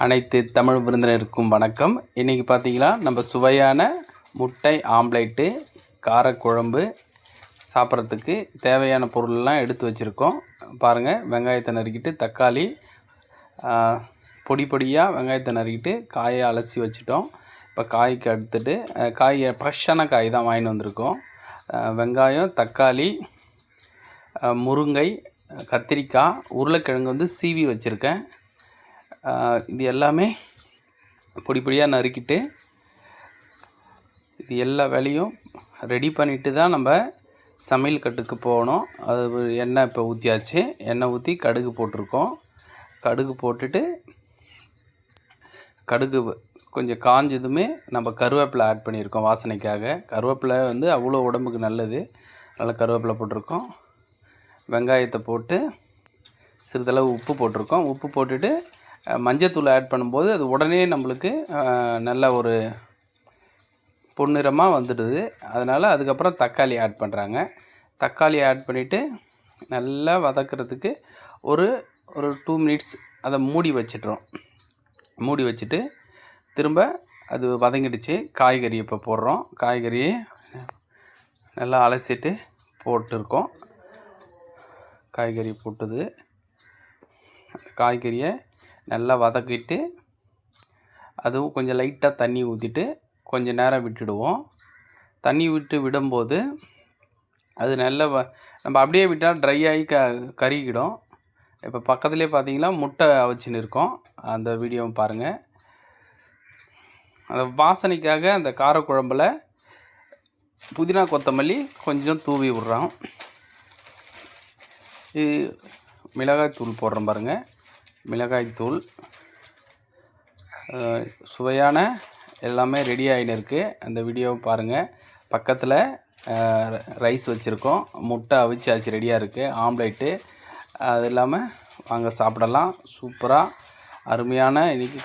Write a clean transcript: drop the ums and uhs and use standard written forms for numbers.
அனைத்து தமிழ் விருந்தினருக்கும் வணக்கம். இன்றைக்கி பார்த்திங்கன்னா நம்ம சுவையான முட்டை ஆம்லேட்டு காரக்குழம்பு சாப்பிட்றதுக்கு தேவையான பொருள்லாம் எடுத்து வச்சுருக்கோம். பாருங்கள், வெங்காயத்தை நறுக்கிட்டு, தக்காளி பொடி பொடியாக வெங்காயத்தை நறுக்கிட்டு, காயை அலசி வச்சுட்டோம். இப்போ காய்க்கு எடுத்துட்டு காயை ஃப்ரெஷ்ஷான காய் தான் வாங்கிட்டு வந்திருக்கோம். வெங்காயம், தக்காளி, முருங்கை, கத்திரிக்காய், உருளைக்கிழங்கு சீவி வச்சுருக்கேன். இது எல்லாமே பொடி பொடியாக நறுக்கிட்டு இது எல்லா வேலையும் ரெடி பண்ணிவிட்டு தான் நம்ம சமையல் கட்டுக்கு போகணும். அது எண்ணெய் இப்போ ஊற்றியாச்சு. எண்ணெய் ஊற்றி கடுகு போட்டிருக்கோம். கடுகு போட்டுட்டு கடுகு கொஞ்சம் காஞ்சதுமே நம்ம கருவேப்பிலை ஆட் பண்ணியிருக்கோம் வாசனைக்காக. கருவேப்பிலை அவ்வளோ உடம்புக்கு நல்லது. அதனால் கருவேப்பிலை போட்டிருக்கோம். வெங்காயத்தை போட்டு சிறிதளவு உப்பு போட்டிருக்கோம். உப்பு போட்டுட்டு மஞ்சத்தூள் ஆட் பண்ணும்போது அது உடனே நம்மளுக்கு நல்ல ஒரு பொன்னிறமாக வந்துடுது. அதனால் அதுக்கப்புறம் தக்காளி ஆட் பண்ணுறாங்க. தக்காளி ஆட் பண்ணிவிட்டு நல்லா வதக்கிறதுக்கு ஒரு 2 மினிட்ஸ் அதை மூடி வச்சிட்றோம். மூடி வச்சுட்டு திரும்ப அது வதங்கிடுச்சு. காய்கறி இப்போ போடுறோம். காய்கறியை நல்லா அலசிட்டு போட்டிருக்கோம். காய்கறி போட்டது காய்கறியை நல்லா வதக்கிட்டு அதுவும் கொஞ்சம் லைட்டாக தண்ணி ஊற்றிட்டு கொஞ்சம் நேரம் விட்டுடுவோம். தண்ணி விடும்போது அது நல்லா நம்ம அப்படியே விட்டால் ட்ரை ஆகி கருகிடும். இப்போ பக்கத்துலேயே பார்த்தீங்கன்னா முட்டை அவிச்சின்னு இருக்கோம். அந்த வீடியோவும் பாருங்கள். அந்த வாசனைக்காக அந்த காரக்குழம்பில் புதினா கொத்தமல்லி கொஞ்சம் தூவி விட்றோம். இது மிளகாய் தூள் போடுறோம் பாருங்கள். மிளகாய்த்தூள் சுவையான எல்லாமே ரெடி ஆகின்னு இருக்குது. அந்த வீடியோவை பாருங்கள். பக்கத்தில் ரைஸ் வச்சுருக்கோம். முட்டை அவிச்சாச்சு, ரெடியாக இருக்குது. ஆம்லேட்டு அது இல்லாமல் வாங்க சாப்பிடலாம். சூப்பராக அருமையான இன்றைக்கி